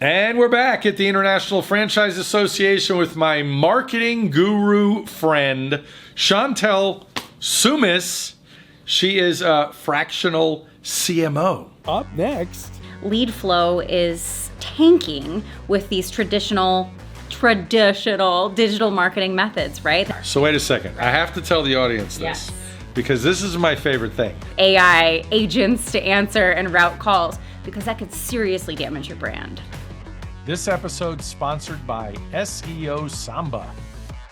And we're back at the International Franchise Association with my marketing guru friend, Chantel Soumis. She is a fractional CMO. Up next, lead flow is tanking with these traditional digital marketing methods, right? So wait a second. I have to tell the audience this because this is my favorite thing. AI agents to answer and route calls, because that could seriously damage your brand. This episode sponsored by SEO Samba.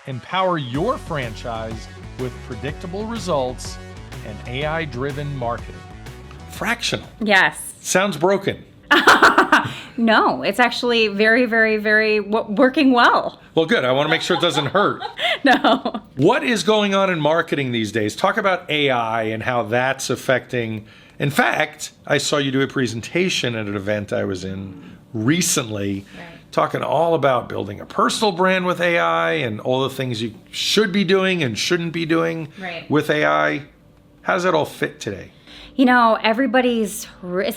Empower your franchise with predictable results and AI-driven marketing. Fractional. Yes. Sounds broken. No, it's actually very, very, very working well. Well, good. I want to make sure it doesn't hurt. No. What is going on in marketing these days? Talk about AI and how that's affecting. In fact, I saw you do a presentation at an event I was in recently, talking all about building a personal brand with AI and all the things you should be doing and shouldn't be doing with AI. How does that all fit today? You know, it's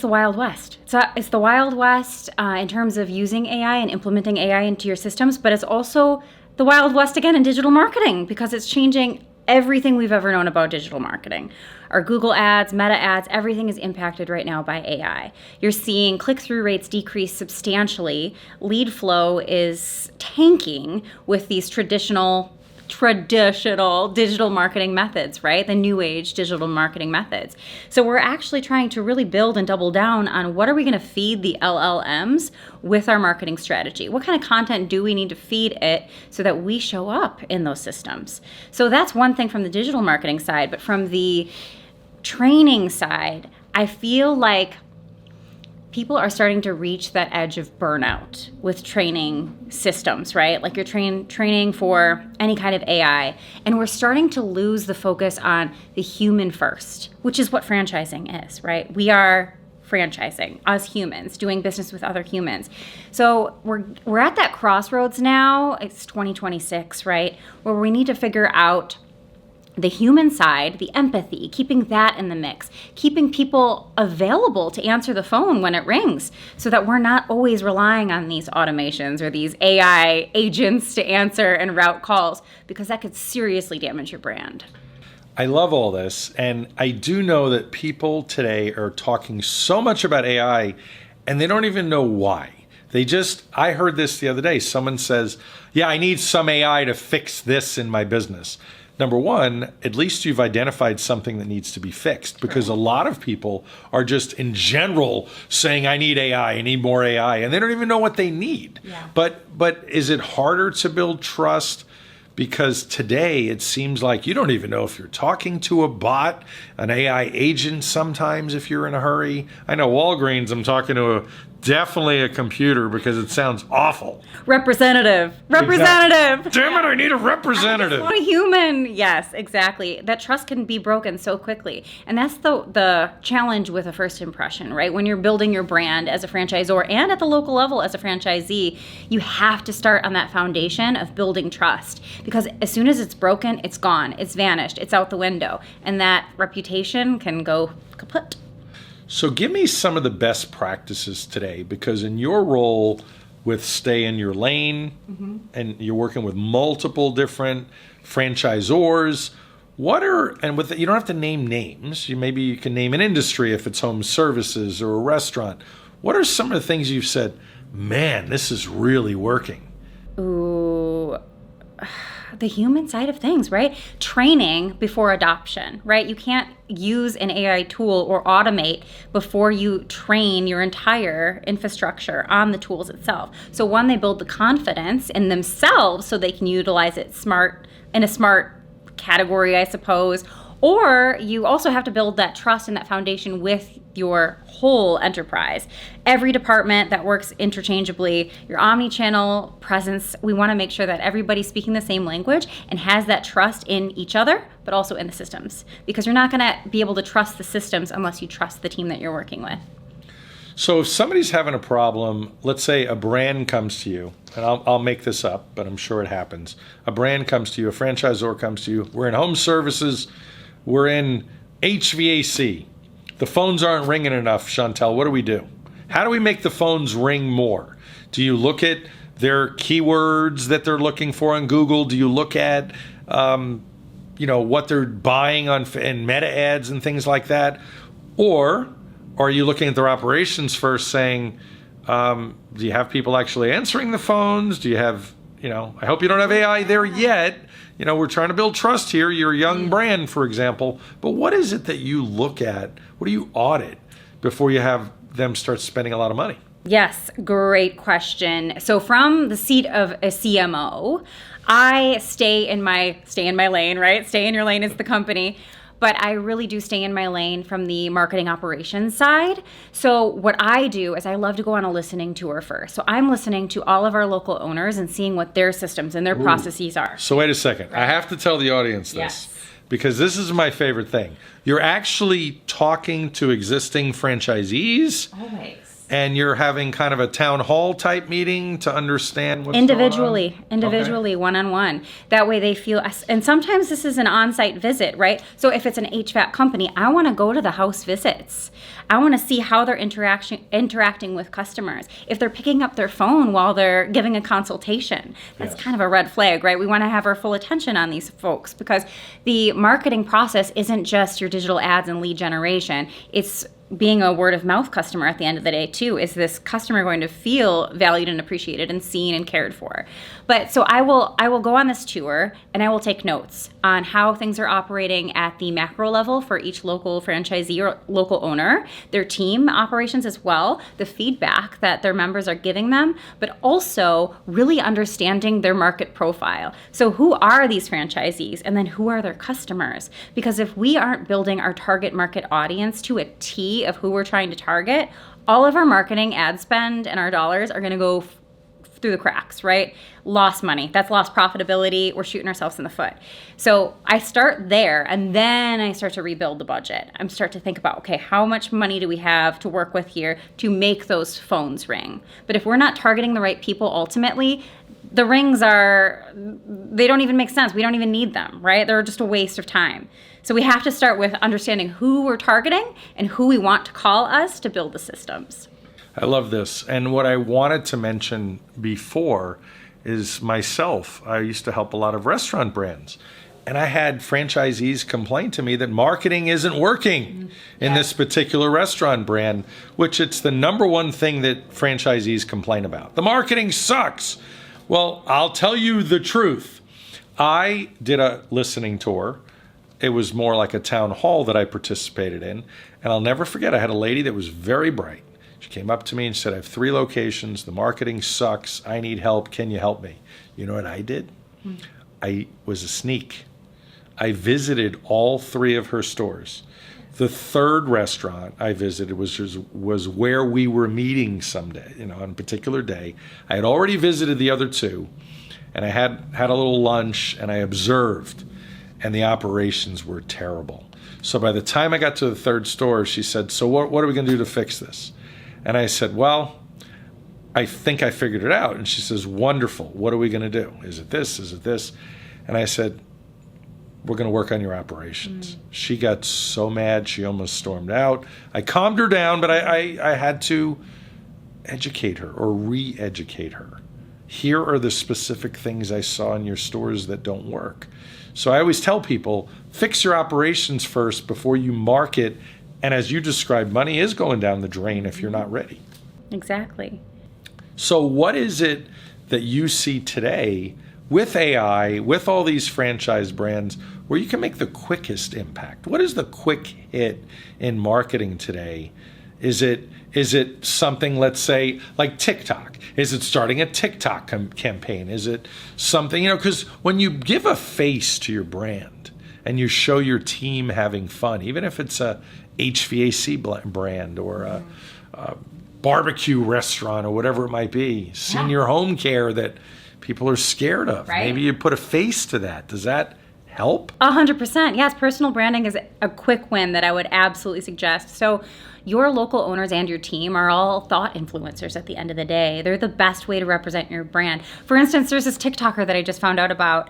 the Wild West. It's the Wild West in terms of using AI and implementing AI into your systems, but it's also the Wild West again in digital marketing, because it's changing everything we've ever known about digital marketing. Our Google ads, Meta ads, everything is impacted right now by AI. You're seeing click-through rates decrease substantially. Lead flow is tanking with these traditional digital marketing methods, right? The new age digital marketing methods. So we're actually trying to really build and double down on what are we going to feed the LLMs with our marketing strategy? What kind of content do we need to feed it so that we show up in those systems? So that's one thing from the digital marketing side, but from the training side, I feel like people are starting to reach that edge of burnout with training systems, right? Like you're training for any kind of AI, and we're starting to lose the focus on the human first, which is what franchising is, right? We are franchising, us humans, doing business with other humans. So we're at that crossroads now. It's 2026, right? Where we need to figure out the human side, the empathy, keeping that in the mix, keeping people available to answer the phone when it rings so that we're not always relying on these automations or these AI agents to answer and route calls, because that could seriously damage your brand. I love all this, and I do know that people today are talking so much about AI and they don't even know why. I heard this the other day. Someone says, yeah, I need some AI to fix this in my business. Number one, at least you've identified something that needs to be fixed, because a lot of people are just in general saying, I need AI, I need more AI, and they don't even know what they need. Yeah. But is it harder to build trust? Because today it seems like you don't even know if you're talking to a bot, an AI agent sometimes if you're in a hurry. I know Walgreens, I'm talking to definitely a computer because it sounds awful. Representative. Damn it, I need a representative. What a human. Yes, exactly. That trust can be broken so quickly. And that's the challenge with a first impression, right? When you're building your brand as a franchisor and at the local level as a franchisee, you have to start on that foundation of building trust, because as soon as it's broken, it's gone, it's vanished, it's out the window, and that reputation can go kaput. So give me some of the best practices today, because in your role with Stay in Your Lane, and you're working with multiple different franchisors, you don't have to name names. Maybe you can name an industry if it's home services or a restaurant. What are some of the things you've said, man, this is really working? Ooh, the human side of things, right? Training before adoption, right? You can't use an AI tool or automate before you train your entire infrastructure on the tools itself. So one, they build the confidence in themselves so they can utilize it in a smart category, I suppose. Or you also have to build that trust and that foundation with your whole enterprise. Every department that works interchangeably, your omni-channel presence, we want to make sure that everybody's speaking the same language and has that trust in each other, but also in the systems. Because you're not going to be able to trust the systems unless you trust the team that you're working with. So if somebody's having a problem, let's say a brand comes to you, and I'll make this up, but I'm sure it happens. A brand comes to you, a franchisor comes to you, we're in home services, we're in HVAC. The phones aren't ringing enough, Chantel. What do we do? How do we make the phones ring more? Do you look at their keywords that they're looking for on Google? Do you look at what they're buying in meta ads and things like that? Or are you looking at their operations first, saying, do you have people actually answering the phones? Do you have, I hope you don't have AI there yet. We're trying to build trust here. You're a young brand, for example. But what is it that you look at? What do you audit before you have them start spending a lot of money? Yes, great question. So from the seat of a CMO, I stay in my lane, right? Stay in your lane is the company. But I really do stay in my lane from the marketing operations side. So what I do is I love to go on a listening tour first. So I'm listening to all of our local owners and seeing what their systems and their processes are. So wait a second. Right. I have to tell the audience this because this is my favorite thing. You're actually talking to existing franchisees. Always. And you're having kind of a town hall type meeting to understand what's individually, going on? One-on-one. That way they feel, and sometimes this is an on-site visit, right? So if it's an HVAC company, I want to go to the house visits. I want to see how they're interacting with customers. If they're picking up their phone while they're giving a consultation, that's kind of a red flag, right? We want to have our full attention on these folks because the marketing process isn't just your digital ads and lead generation. It's being a word of mouth customer at the end of the day too. Is this customer going to feel valued and appreciated and seen and cared for? But so I will go on this tour and I will take notes on how things are operating at the macro level for each local franchisee or local owner, their team operations as well, the feedback that their members are giving them, but also really understanding their market profile. So who are these franchisees and then who are their customers? Because if we aren't building our target market audience to a T of who we're trying to target, all of our marketing ad spend and our dollars are going to go through the cracks, right? Lost money. That's lost profitability. We're shooting ourselves in the foot. So I start there and then I start to rebuild the budget. I start to think about, okay, how much money do we have to work with here to make those phones ring? But if we're not targeting the right people ultimately, the rings they don't even make sense. We don't even need them, right? They're just a waste of time. So we have to start with understanding who we're targeting and who we want to call us to build the systems. I love this. And what I wanted to mention before is myself. I used to help a lot of restaurant brands. And I had franchisees complain to me that marketing isn't working in this particular restaurant brand, which it's the number one thing that franchisees complain about. The marketing sucks. Well, I'll tell you the truth. I did a listening tour. It was more like a town hall that I participated in. And I'll never forget, I had a lady that was very bright. She came up to me and said, I have 3 locations. The marketing sucks. I need help. Can you help me? You know what I did? I was a sneak. I visited all 3 of her stores. The 3rd restaurant I visited was where we were meeting someday, on a particular day. I had already visited the other 2, and I had a little lunch, and I observed, and the operations were terrible. So by the time I got to the 3rd store, she said, so what are we going to do to fix this? And I said, well, I think I figured it out. And she says, wonderful. What are we going to do? Is it this? Is it this? And I said, we're going to work on your operations. She got so mad, she almost stormed out. I calmed her down, but I had to educate her or re-educate her. Here are the specific things I saw in your stores that don't work. So I always tell people, fix your operations first before you market. And as you described, money is going down the drain if you're not ready. Exactly. So what is it that you see today with AI, with all these franchise brands, where you can make the quickest impact? What is the quick hit in marketing today? Is it something, let's say, like TikTok? Is it starting a TikTok campaign? Is it something, because when you give a face to your brand and you show your team having fun, even if it's a HVAC brand or a barbecue restaurant or whatever it might be, senior home care that people are scared of. Right. Maybe you put a face to that. Does that help? 100%. Yes, personal branding is a quick win that I would absolutely suggest. So your local owners and your team are all thought influencers at the end of the day. They're the best way to represent your brand. For instance, there's this TikToker that I just found out about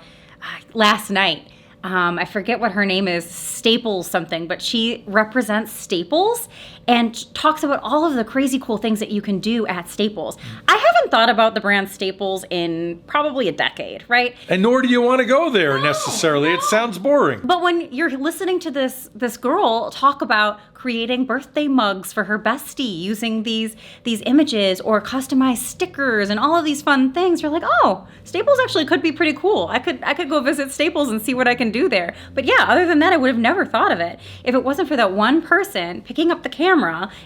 last night. I forget what her name is, Staples something, but she represents Staples and talks about all of the crazy cool things that you can do at Staples. I haven't thought about the brand Staples in probably a decade, right? And nor do you want to go there necessarily. No. It sounds boring. But when you're listening to this girl talk about creating birthday mugs for her bestie using these images or customized stickers and all of these fun things, you're like, oh, Staples actually could be pretty cool. I could go visit Staples and see what I can do there. But yeah, other than that, I would have never thought of it if it wasn't for that one person picking up the camera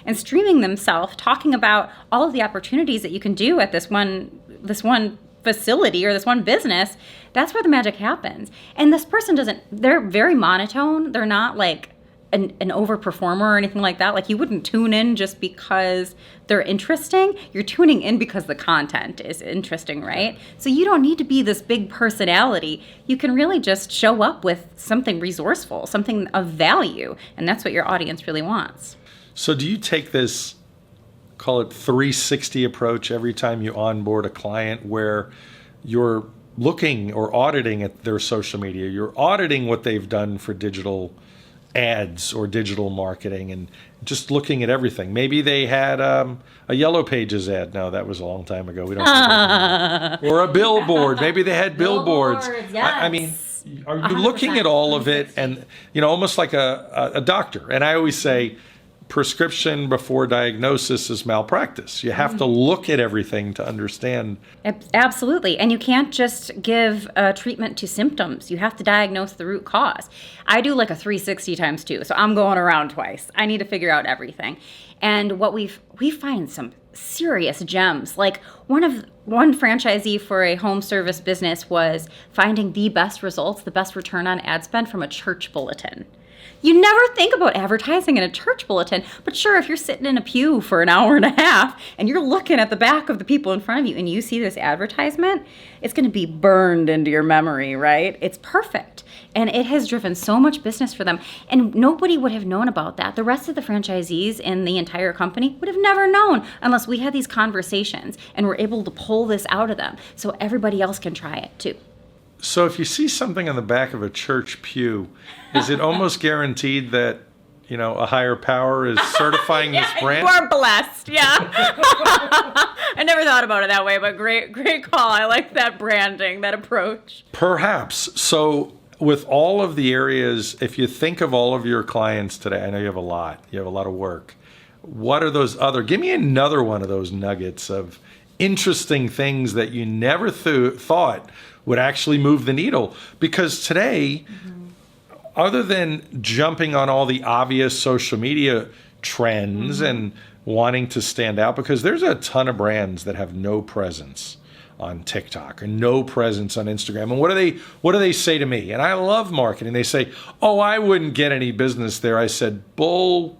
and streaming themselves, talking about all of the opportunities that you can do at this one facility or this one business. That's where the magic happens. And this person they're very monotone. They're not like an overperformer or anything like that. Like, you wouldn't tune in just because they're interesting. You're tuning in because the content is interesting, right? So you don't need to be this big personality. You can really just show up with something resourceful, something of value, and that's what your audience really wants. So do you take this, call it 360 approach every time you onboard a client, where you're looking or auditing at their social media, you're auditing what they've done for digital ads or digital marketing, and just looking at everything? Maybe they had a Yellow Pages ad. No, that was a long time ago. We don't. Or a billboard. Maybe they had billboards. Yes. I mean, are you looking at all of it, and almost like a doctor? And I always say, prescription before diagnosis is malpractice. You have to look at everything to understand. Absolutely. And you can't just give a treatment to symptoms. You have to diagnose the root cause. I do like a 360 times 2. So I'm going around twice. I need to figure out everything. And what we find some serious gems. Like one franchisee for a home service business was finding the best results, the best return on ad spend from a church bulletin. You never think about advertising in a church bulletin, but sure, if you're sitting in a pew for an hour and a half and you're looking at the back of the people in front of you and you see this advertisement, it's going to be burned into your memory, right? It's perfect. And it has driven so much business for them. And nobody would have known about that. The rest of the franchisees in the entire company would have never known unless we had these conversations and were able to pull this out of them so everybody else can try it too. So if you see something on the back of a church pew, is it almost guaranteed that, a higher power is certifying this brand? You are blessed, yeah. I never thought about it that way, but great call. I like that branding, that approach. Perhaps. So with all of the areas, if you think of all of your clients today, I know you have a lot of work. What are those give me another one of those nuggets of interesting things that you never thought would actually move the needle. Because today, other than jumping on all the obvious social media trends and wanting to stand out, because there's a ton of brands that have no presence on TikTok and no presence on Instagram. And what do they say to me? And I love marketing. They say, "Oh, I wouldn't get any business there." I said, "Bull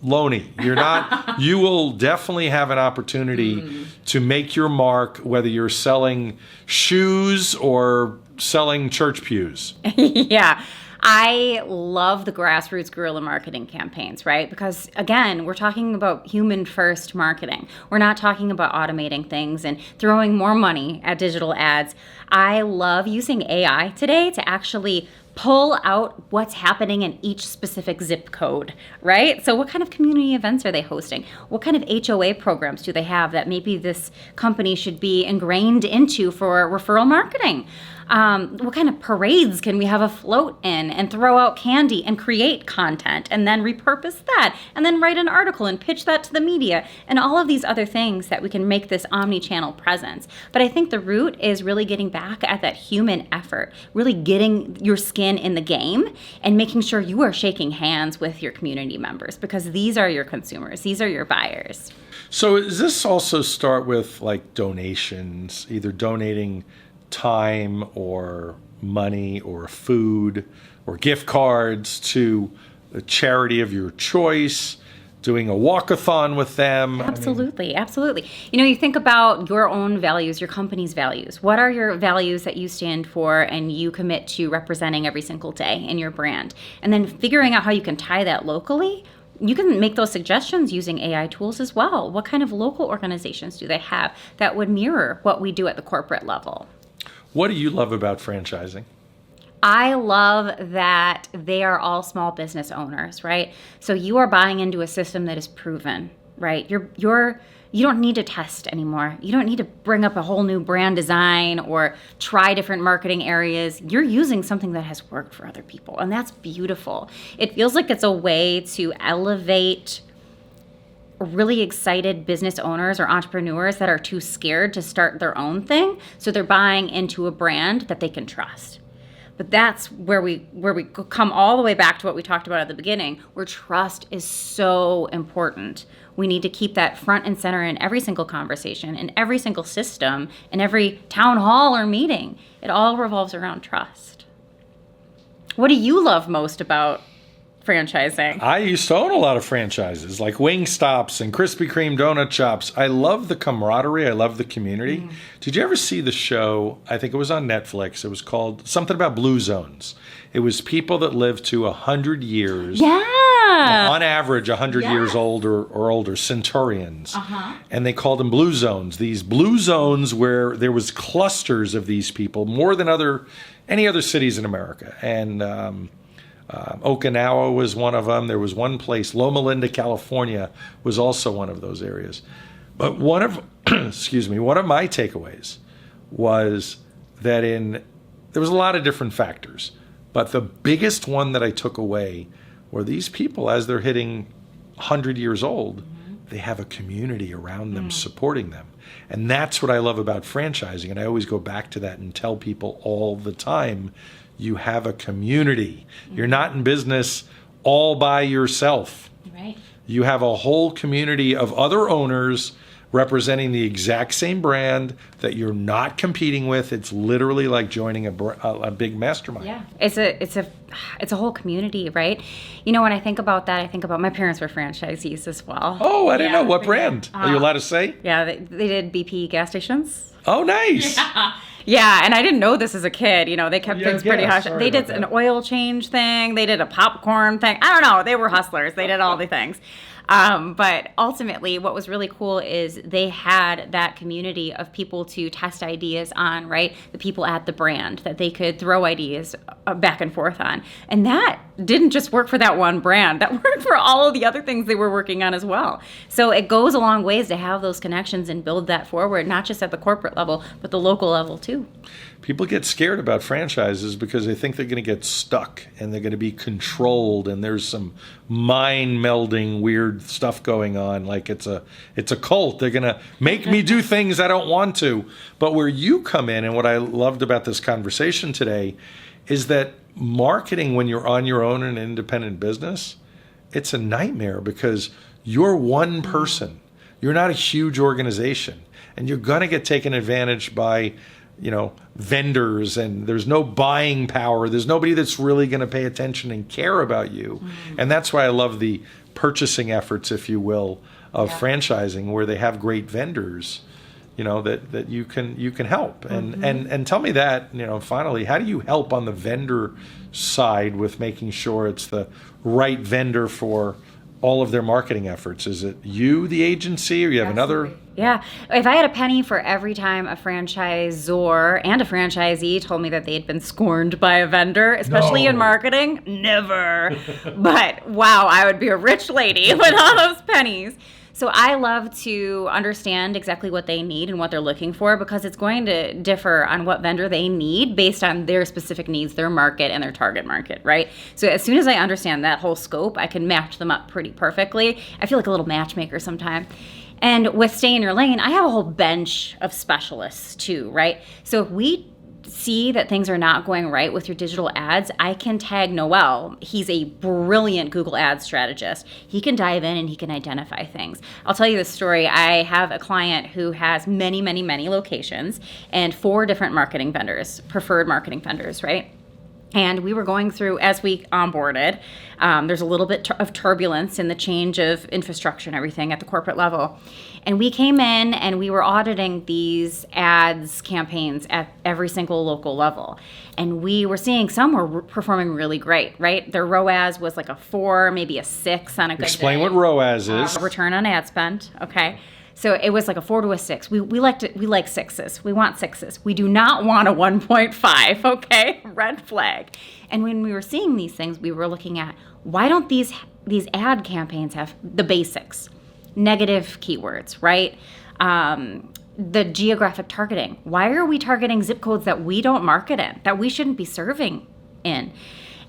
Loney, you're not. You will definitely have an opportunity to make your mark, whether you're selling shoes or selling church pews." Yeah. I love the grassroots guerrilla marketing campaigns, right? Because again, we're talking about human first marketing. We're not talking about automating things and throwing more money at digital ads. I love using AI today to actually pull out what's happening in each specific zip code, right? So what kind of community events are they hosting? What kind of HOA programs do they have that maybe this company should be ingrained into for referral marketing? What kind of parades can we have afloat in and throw out candy and create content and then repurpose that and then write an article and pitch that to the media and all of these other things that we can make this omni-channel presence. But I think the root is really getting back at that human effort, really getting your skin in the game and making sure you are shaking hands with your community members, because these are your consumers, these are your buyers. So does this also start with like donations, either donating time or money or food or gift cards to a charity of your choice, doing a walkathon with them? Absolutely. You think about your own values, your company's values. What are your values that you stand for and you commit to representing every single day in your brand? And then figuring out how you can tie that locally. You can make those suggestions using AI tools as well. What kind of local organizations do they have that would mirror what we do at the corporate level? What do you love about franchising? I love that they are all small business owners, right? So you are buying into a system that is proven, right? You don't need to test anymore. You don't need to bring up a whole new brand design or try different marketing areas. You're using something that has worked for other people, and that's beautiful. It feels like it's a way to elevate really excited business owners or entrepreneurs that are too scared to start their own thing. So they're buying into a brand that they can trust. But that's where we come all the way back to what we talked about at the beginning, where trust is so important. We need to keep that front and center in every single conversation, in every single system, in every town hall or meeting. It all revolves around trust. What do you love most about franchising? I used to own a lot of franchises like Wingstops and Krispy Kreme donut shops. I love the camaraderie. I love the community. Did you ever see the show? I think it was on Netflix. It was called something about Blue Zones. It was people that lived to 100 years. Yeah. On average, 100 years old or older, centurions. And they called them Blue Zones. These Blue Zones where there was clusters of these people, more than any other cities in America. And Okinawa was one of them. There was one place, Loma Linda, California, was also one of those areas. But one of my takeaways was that there was a lot of different factors, but the biggest one that I took away were these people, as they're hitting 100 years old, they have a community around them supporting them. And that's what I love about franchising. And I always go back to that and tell people all the time, you have a community. You're not in business all by yourself. Right. You have a whole community of other owners representing the exact same brand that you're not competing with. It's literally like joining a big mastermind. Yeah, it's a whole community, right? You know, when I think about that, I think about my parents were franchisees as well. Oh, I didn't know. What brand? Are you allowed to say? Yeah, they did BP gas stations. Oh, nice. Yeah, and I didn't know this as a kid. You know, they kept things pretty hush. Sorry They did about an that. oil change thing. They did a popcorn thing. I don't know. They were hustlers. They did all the things. But ultimately, what was really cool is they had that community of people to test ideas on, right? The people at the brand that they could throw ideas back and forth on. And that didn't just work for that one brand. That worked for all of the other things they were working on as well. So it goes a long ways to have those connections and build that forward, not just at the corporate level, but the local level too. People get scared about franchises because they think they're going to get stuck and they're going to be controlled, and there's some mind melding weird stuff going on, like it's a cult. They're going to make me do things I don't want to. But where you come in, and what I loved about this conversation today, is that marketing when you're on your own in an independent business, it's a nightmare because you're one person. You're not a huge organization, and you're going to get taken advantage by vendors, and there's no buying power. There's nobody that's really going to pay attention and care about you. And that's why I love the purchasing efforts, if you will, of franchising, where they have great vendors, that you can help. And tell me that, finally, how do you help on the vendor side with making sure it's the right vendor for all of their marketing efforts? Is it you, the agency, or you have another? Yeah. If I had a penny for every time a franchisor and a franchisee told me that they had been scorned by a vendor, especially in marketing, never. But wow, I would be a rich lady with all those pennies. So I love to understand exactly what they need and what they're looking for, because it's going to differ on what vendor they need based on their specific needs, their market, and their target market, right? So as soon as I understand that whole scope, I can match them up pretty perfectly. I feel like a little matchmaker sometimes. And with Stay in Your Lane, I have a whole bench of specialists too, right? So if we see that things are not going right with your digital ads, I can tag Noel. He's a brilliant Google Ads strategist. He can dive in and he can identify things. I'll tell you this story. I have a client who has many, many, many locations and 4 different marketing vendors, preferred marketing vendors, right? And we were going through, as we onboarded, there's a little bit of turbulence in the change of infrastructure and everything at the corporate level. And we came in and we were auditing these ads campaigns at every single local level. And we were seeing some were performing really great, right? Their ROAS was like a 4, maybe a 6 on a good Explain day. what ROAS is. Return on ad spend, okay? So it was like a 4 to a 6. We like sixes. We want sixes. We do not want a 1.5, okay? Red flag. And when we were seeing these things, we were looking at, why don't these ad campaigns have the basics? Negative keywords, right? The geographic targeting. Why are we targeting zip codes that we don't market in, that we shouldn't be serving in?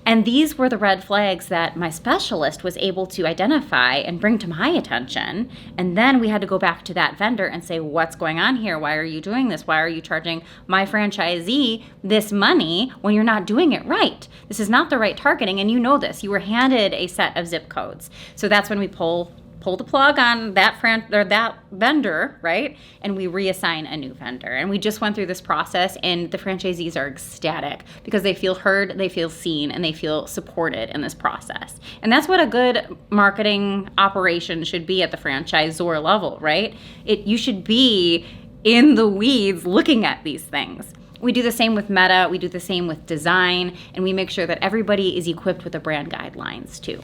And these were the red flags that my specialist was able to identify and bring to my attention. And then we had to go back to that vendor and say, what's going on here? Why are you doing this? Why are you charging my franchisee this money when you're not doing it right? This is not the right targeting, and you know this. You were handed a set of zip codes. So that's when we pull the plug on that that vendor, right? And we reassign a new vendor. And we just went through this process, and the franchisees are ecstatic because they feel heard, they feel seen, and they feel supported in this process. And that's what a good marketing operation should be at the franchisor level, right? You should be in the weeds looking at these things. We do the same with Meta, we do the same with design, and we make sure that everybody is equipped with the brand guidelines too.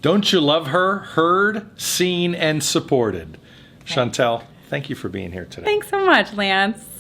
Don't you love her? Heard, seen, and supported. Chantel, thank you for being here today. Thanks so much, Lance.